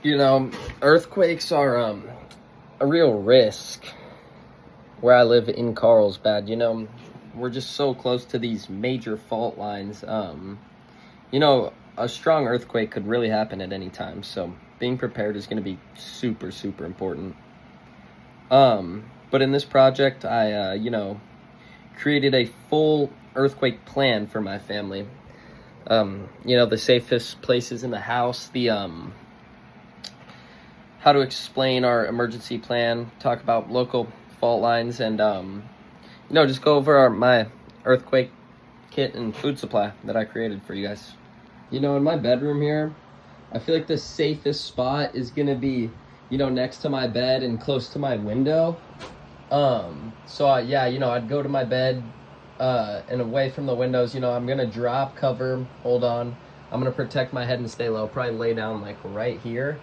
You know, earthquakes are a real risk where I live in Carlsbad. You know, we're just so close to these major fault lines. You know, a strong earthquake could really happen at any time, so being prepared is going to be super, super important. But in this project, I, created a full earthquake plan for my family. You know, the safest places in the house, how to explain our emergency plan, talk about local fault lines, and just go over my earthquake kit and food supply that I created for you guys. You know, in my bedroom here, I feel like the safest spot is gonna be, next to my bed and close to my window. I'd go to my bed and away from the windows. I'm gonna drop cover, hold on. I'm gonna protect my head and stay low. Probably lay down like right here.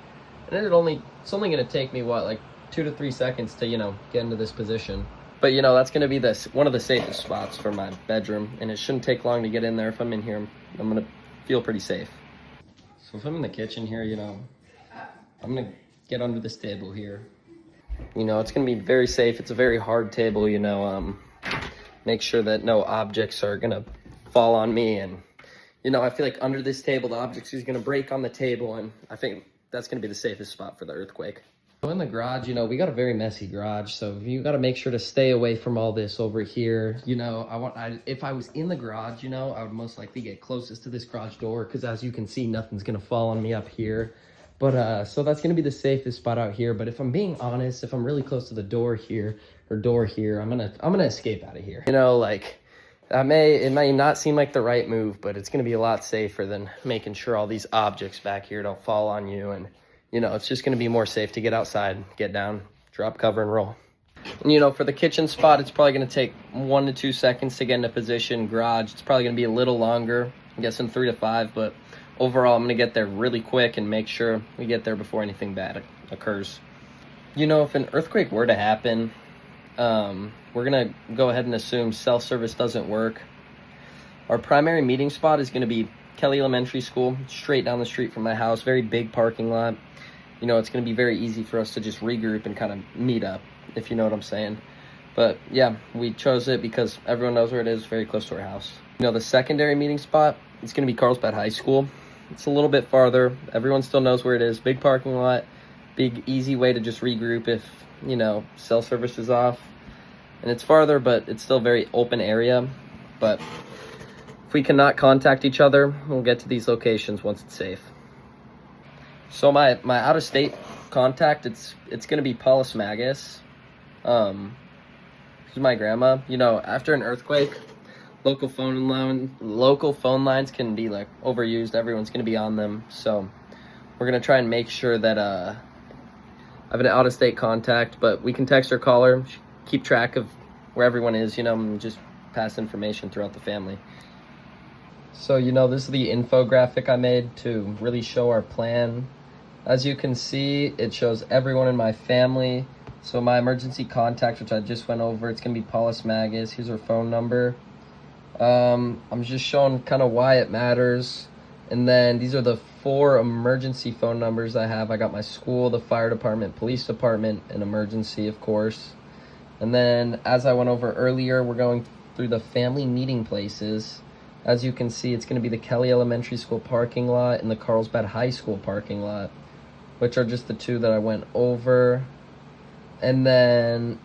And it's only gonna take me like 2 to 3 seconds to, get into this position. But that's gonna be one of the safest spots for my bedroom, and it shouldn't take long to get in there. If I'm in here, I'm gonna feel pretty safe. So if I'm in the kitchen here, I'm gonna get under this table here. It's gonna be very safe. It's a very hard table, make sure that no objects are gonna fall on me. And, I feel like under this table, the objects is gonna break on the table, and I think that's gonna be the safest spot for the earthquake. So in the garage, we got a very messy garage, so you got to make sure to stay away from all this over here. If I was in the garage, I would most likely get closest to this garage door, because as you can see, nothing's gonna fall on me up here. But so that's gonna be the safest spot out here. But if I'm being honest, if I'm really close to the door here, I'm gonna escape out of here. It may not seem like the right move, but it's gonna be a lot safer than making sure all these objects back here don't fall on you. And it's just gonna be more safe to get outside, get down, drop cover, and roll. And for the kitchen spot, it's probably gonna take 1 to 2 seconds to get into position. Garage, it's probably gonna be a little longer. I'm guessing 3 to 5, but overall, I'm gonna get there really quick and make sure we get there before anything bad occurs. If an earthquake were to happen, we're gonna go ahead and assume cell service doesn't work. Our primary meeting spot is gonna be Kelly Elementary School, straight down the street from my house. Very big parking lot. It's gonna be very easy for us to just regroup and kind of meet up, if you know what I'm saying. But yeah, we chose it because everyone knows where it is, very close to our house. The secondary meeting spot, it's gonna be Carlsbad High School. It's a little bit farther. Everyone still knows where it is. Big parking lot, big easy way to just regroup if, cell service is off. And it's farther, but it's still a very open area. But if we cannot contact each other, we'll get to these locations once it's safe. So my out-of-state contact, it's gonna be Paulus Magus. She's my grandma. After an earthquake, local phone lines can be like overused. Everyone's gonna be on them, so we're gonna try and make sure that I have an out-of-state contact, but we can text or call her, keep track of where everyone is, and just pass information throughout the family. So this is the infographic I made to really show our plan. As you can see, it shows everyone in my family. So my emergency contact, which I just went over, it's gonna be Paulus Magus. Here's her phone number. I'm just showing kind of why it matters. And then these are the 4 emergency phone numbers I have. I got my school, the fire department, police department, and emergency, of course. And then, as I went over earlier, we're going through the family meeting places. As you can see, it's going to be the Kelly Elementary School parking lot and the Carlsbad High School parking lot, which are just the 2 that I went over. And then,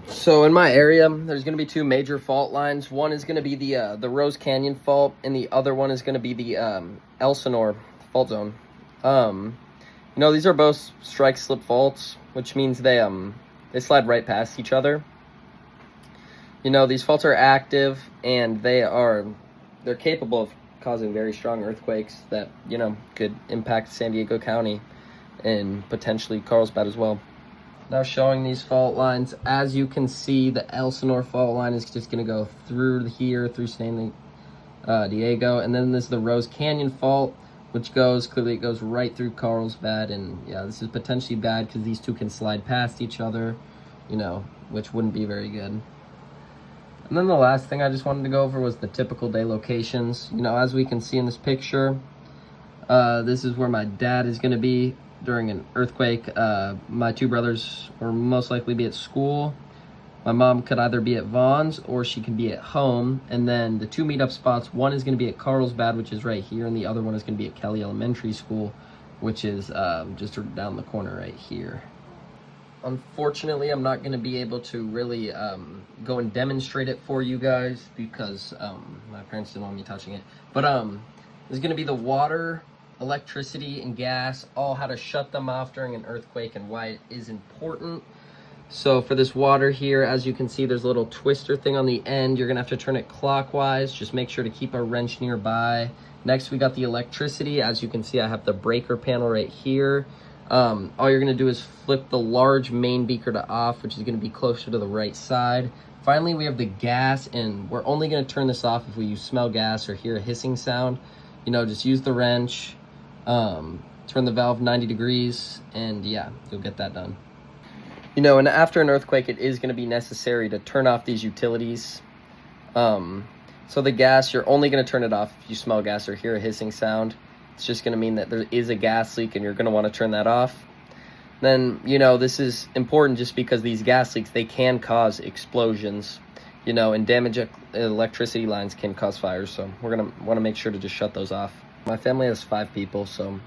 so in my area, there's going to be 2 major fault lines. One is going to be the Rose Canyon fault, and the other one is going to be the Elsinore fault zone. These are both strike slip faults, which means they slide right past each other. These faults are active, and they're capable of causing very strong earthquakes that, could impact San Diego County and potentially Carlsbad as well. Now showing these fault lines, as you can see, the Elsinore fault line is just going to go through here, through San Diego. And then there's the Rose Canyon fault, which goes right through Carlsbad. And yeah, this is potentially bad because these 2 can slide past each other, which wouldn't be very good. And then the last thing I just wanted to go over was the typical day locations. As we can see in this picture, this is where my dad is going to be. during an earthquake. My two brothers will most likely be at school. My mom could either be at Vaughn's or she can be at home. And then the two meetup spots, one is going to be at Carlsbad, which is right here, and the other one is going to be at Kelly Elementary School, which is just down the corner right here. Unfortunately, I'm not going to be able to really go and demonstrate it for you guys because my parents didn't want me touching it. But there's going to be the water, electricity, and gas, all how to shut them off during an earthquake and why it is important. So for this water here, as you can see, there's a little twister thing on the end. You're gonna have to turn it clockwise. Just make sure to keep a wrench nearby. Next, we got the electricity. As you can see, I have the breaker panel right here. All you're gonna do is flip the large main beaker to off, which is gonna be closer to the right side. Finally, we have the gas, and we're only gonna turn this off if you smell gas or hear a hissing sound. You know, just use the wrench, turn the valve 90 degrees, and yeah, you'll get that done. You know, and after an earthquake, it is going to be necessary to turn off these utilities. So the gas, you're only going to turn it off if you smell gas or hear a hissing sound. It's just going to mean that there is a gas leak and you're going to want to turn that off. Then, you know, this is important just because these gas leaks, they can cause explosions, you know, and damage electricity lines can cause fires. So we're going to want to make sure to just shut those off. My family has 5 people, so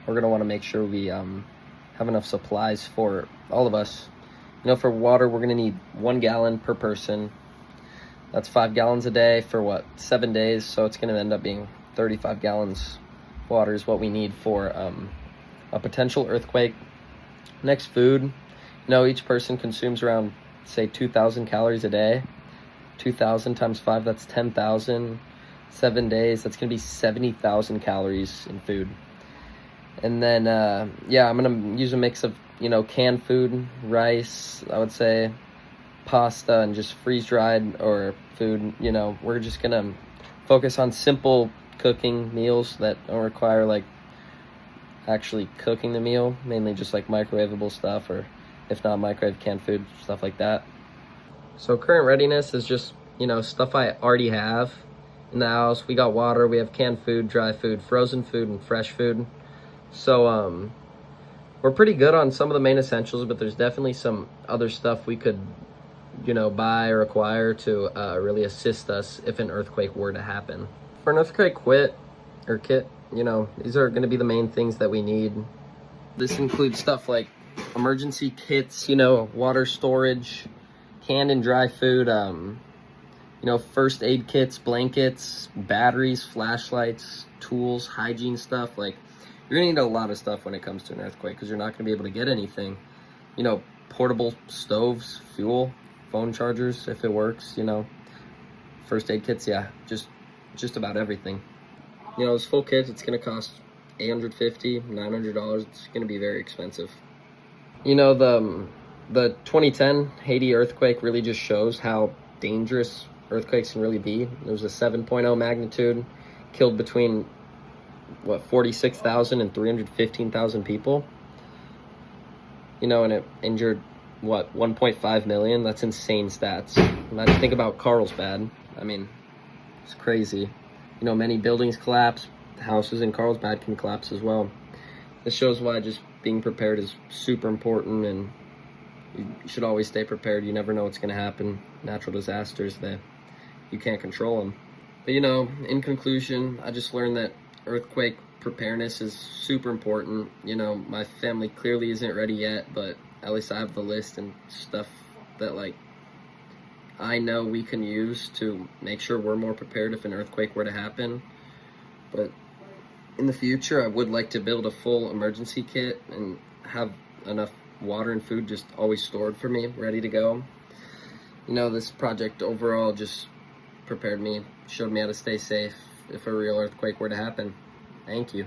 we're going to want to make sure we have enough supplies for all of us. You know, for water, we're going to need 1 gallon per person. That's 5 gallons a day for, what, 7 days? So it's going to end up being 35 gallons of water is what we need for a potential earthquake. Next, food. You know, each person consumes around, say, 2,000 calories a day. 2,000 times 5, that's 10,000. 7 days, that's going to be 70,000 calories in food. And then, yeah, I'm going to use a mix of, you know, canned food, rice, I would say, pasta, and just freeze-dried or food. You know, we're just going to focus on simple cooking meals that don't require, like, actually cooking the meal, mainly just, like, microwavable stuff, or if not microwave, canned food, stuff like that. So current readiness is just, you know, stuff I already have in the house. We got water, we have canned food, dry food, frozen food, and fresh food. So, we're pretty good on some of the main essentials, but there's definitely some other stuff we could, you know, buy or acquire to really assist us if an earthquake were to happen. For an earthquake kit, you know, these are going to be the main things that we need. This includes stuff like emergency kits, you know, water storage, canned and dry food, you know, first aid kits, blankets, batteries, flashlights, tools, hygiene stuff. Like, you're going to need a lot of stuff when it comes to an earthquake because you're not going to be able to get anything. You know, portable stoves, fuel, phone chargers if it works, you know. First aid kits, yeah, just about everything. You know, this full kit, it's going to cost $850, $900. It's going to be very expensive. You know, the 2010 Haiti earthquake really just shows how dangerous earthquakes can really be. There was a 7.0 magnitude, killed between 46,000 and 315,000 people, you know, and it injured 1.5 million. That's insane stats. Imagine, think about Carlsbad. I mean, it's crazy. You know, many buildings collapse. Houses in Carlsbad can collapse as well. This shows why just being prepared is super important, and you should always stay prepared. You never know what's going to happen. Natural disasters, you can't control them. But, you know, in conclusion, I just learned that earthquake preparedness is super important. You know, my family clearly isn't ready yet, but at least I have the list and stuff that, like, I know we can use to make sure we're more prepared if an earthquake were to happen. But in the future, I would like to build a full emergency kit and have enough water and food just always stored for me, ready to go. You know, this project overall just prepared me, showed me how to stay safe if a real earthquake were to happen. Thank you.